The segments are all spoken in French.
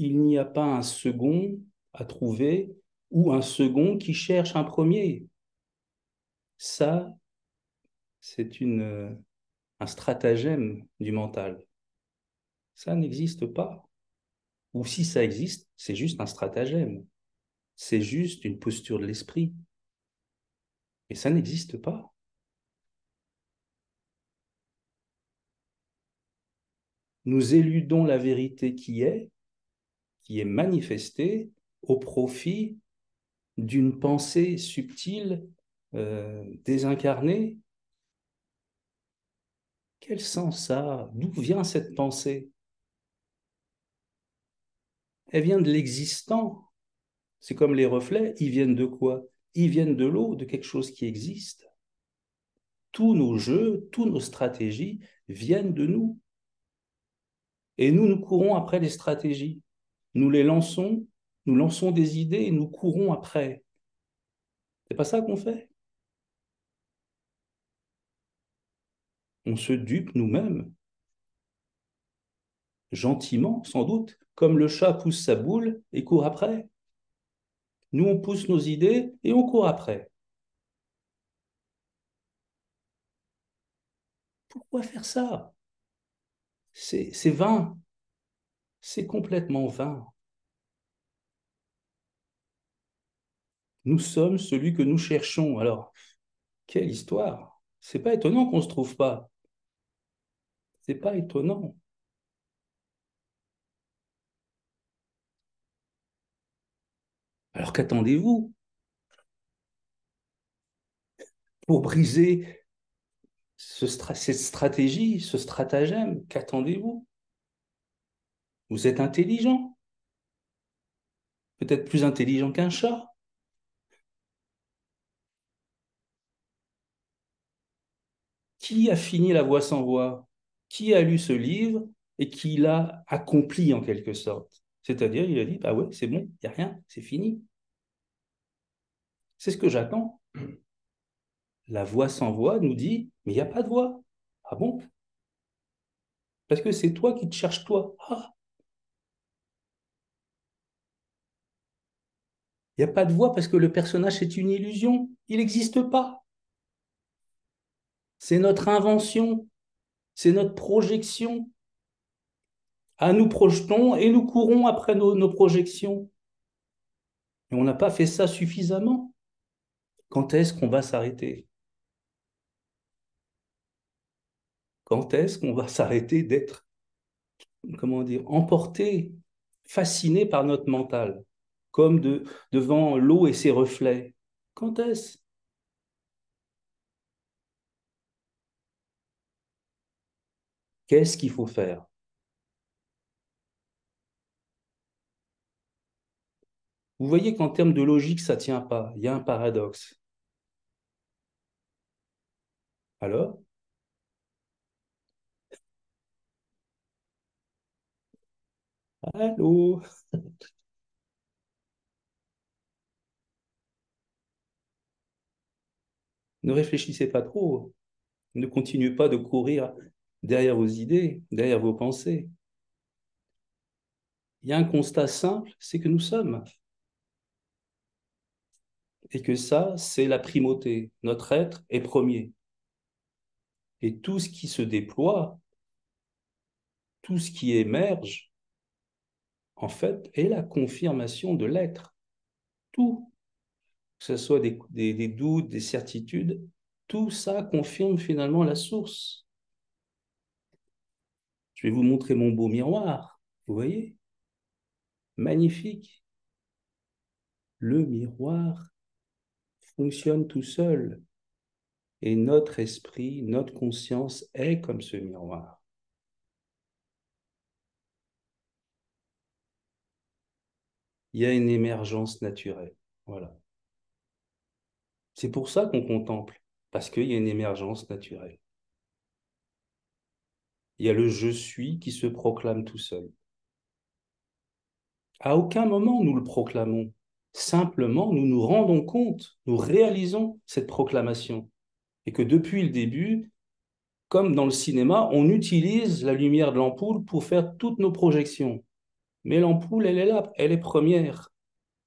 il n'y a pas un second à trouver ou un second qui cherche un premier. Ça, c'est un stratagème du mental. Ça n'existe pas. Ou si ça existe, c'est juste un stratagème. C'est juste une posture de l'esprit. Et ça n'existe pas. Nous éludons la vérité qui est manifestée au profit d'une pensée subtile, désincarnée. Quel sens ça a? D'où vient cette pensée? Elle vient de l'existant. C'est comme les reflets, ils viennent de quoi? Ils viennent de l'eau, de quelque chose qui existe. Tous nos jeux, toutes nos stratégies viennent de nous. Et nous courons après les stratégies. Nous lançons des idées et nous courons après. C'est pas ça qu'on fait? On se dupe nous-mêmes, gentiment, sans doute, comme le chat pousse sa boule et court après. Nous, on pousse nos idées et on court après. Pourquoi faire ça? C'est vain. C'est complètement vain. Nous sommes celui que nous cherchons. Alors, quelle histoire! C'est pas étonnant qu'on ne se trouve pas. C'est pas étonnant. Alors qu'attendez-vous pour briser cette stratégie, ce stratagème? Qu'attendez-vous? Vous êtes intelligent, peut-être plus intelligent qu'un chat. Qui a fini La Voix sans voix? Qui a lu ce livre et qui l'a accompli en quelque sorte? C'est-à-dire, il a dit, bah ouais, c'est bon, il n'y a rien, c'est fini. C'est ce que j'attends. La Voix sans voix nous dit, mais il n'y a pas de voix. Ah bon? Parce que c'est toi qui te cherches toi. Ah, il n'y a pas de voix parce que le personnage c'est une illusion. Il n'existe pas. C'est notre invention, c'est notre projection. Ah, nous projetons et nous courons après nos projections. Et on n'a pas fait ça suffisamment. Quand est-ce qu'on va s'arrêter? Quand est-ce qu'on va s'arrêter d'être, comment dire, emporté, fasciné par notre mental, comme devant l'eau et ses reflets? Quand est-ce? Qu'est-ce qu'il faut faire? Vous voyez qu'en termes de logique, ça ne tient pas. Il y a un paradoxe. Alors, allô? Ne réfléchissez pas trop. Ne continuez pas de courir derrière vos idées, derrière vos pensées. Il y a un constat simple, c'est que nous sommes. Et que ça, c'est la primauté. Notre être est premier. Et tout ce qui se déploie, tout ce qui émerge, en fait, est la confirmation de l'être. Tout, que ce soit des doutes, des certitudes, tout ça confirme finalement la source. Je vais vous montrer mon beau miroir. Vous voyez? Magnifique. Le miroir fonctionne tout seul. Et notre esprit, notre conscience est comme ce miroir. Il y a une émergence naturelle. Voilà. C'est pour ça qu'on contemple, parce qu'il y a une émergence naturelle. Il y a le je suis qui se proclame tout seul. À aucun moment nous le proclamons. Simplement, nous nous rendons compte, nous réalisons cette proclamation. Et que depuis le début, comme dans le cinéma, on utilise la lumière de l'ampoule pour faire toutes nos projections. Mais l'ampoule, elle est là, elle est première.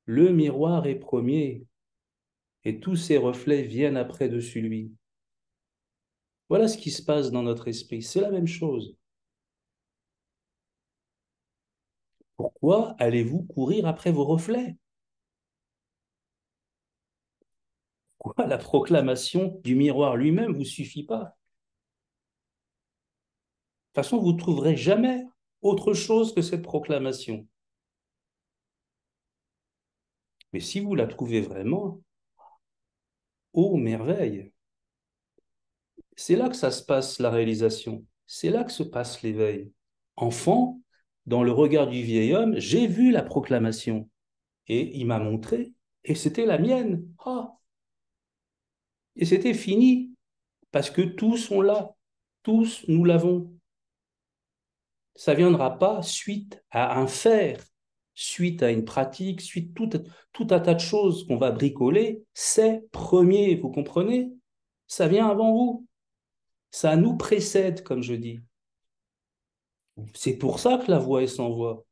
Le miroir est premier et tous ses reflets viennent après dessus lui. Voilà ce qui se passe dans notre esprit. C'est la même chose. Pourquoi allez-vous courir après vos reflets? Pourquoi la proclamation du miroir lui-même ne vous suffit pas? De toute façon, vous ne trouverez jamais autre chose que cette proclamation. Mais si vous la trouvez vraiment, ô merveille! C'est là que ça se passe, la réalisation. C'est là que se passe l'éveil. Enfant, dans le regard du vieil homme, j'ai vu la proclamation. Et il m'a montré, et c'était la mienne. Ah, et c'était fini, parce que tous sont là. Tous, nous l'avons. Ça ne viendra pas suite à un faire, suite à une pratique, suite tout un tas de choses qu'on va bricoler. C'est premier, vous comprenez? Ça vient avant vous. Ça nous précède, comme je dis. C'est pour ça que la voix est sans voix.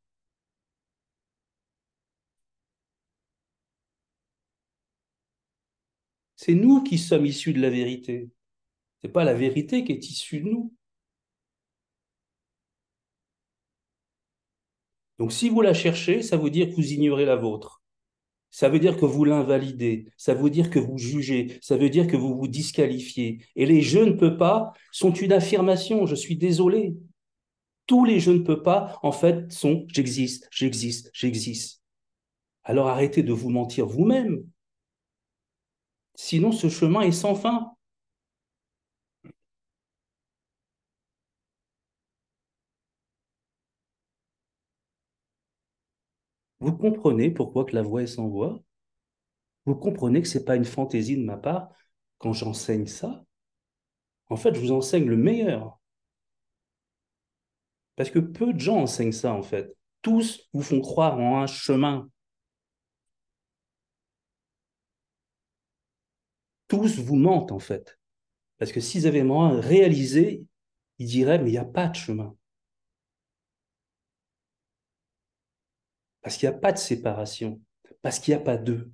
C'est nous qui sommes issus de la vérité. C'est pas la vérité qui est issue de nous. Donc si vous la cherchez, ça veut dire que vous ignorez la vôtre. Ça veut dire que vous l'invalidez, ça veut dire que vous jugez, ça veut dire que vous vous disqualifiez. Et les je ne peux pas sont une affirmation, je suis désolé. Tous les je ne peux pas, en fait, sont j'existe, j'existe, j'existe. Alors arrêtez de vous mentir vous-même. Sinon, ce chemin est sans fin. Vous comprenez pourquoi que la voix est sans voix? Vous comprenez que ce n'est pas une fantaisie de ma part quand j'enseigne ça? En fait, je vous enseigne le meilleur. Parce que peu de gens enseignent ça, en fait. Tous vous font croire en un chemin. Tous vous mentent, en fait. Parce que s'ils avaient vraiment réalisé, ils diraient, mais il n'y a pas de chemin. Parce qu'il n'y a pas de séparation. Parce qu'il n'y a pas d'eux.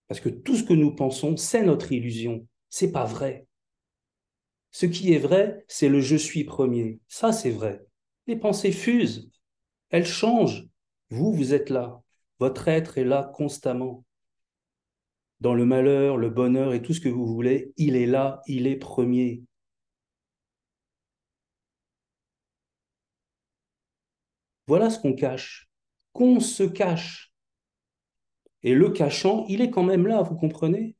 Parce que tout ce que nous pensons, c'est notre illusion. C'est pas vrai. Ce qui est vrai, c'est le je suis premier. Ça, c'est vrai. Les pensées fusent. Elles changent. Vous, vous êtes là. Votre être est là constamment. Dans le malheur, le bonheur et tout ce que vous voulez, il est là, il est premier. Voilà ce qu'on cache. Qu'on se cache. Et le cachant, il est quand même là, vous comprenez?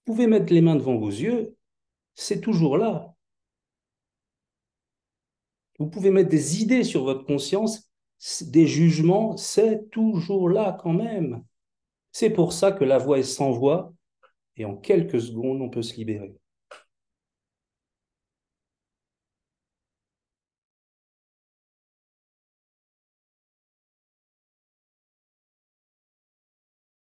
Vous pouvez mettre les mains devant vos yeux, c'est toujours là. Vous pouvez mettre des idées sur votre conscience, des jugements, c'est toujours là quand même. C'est pour ça que la voix est sans voix et en quelques secondes, on peut se libérer.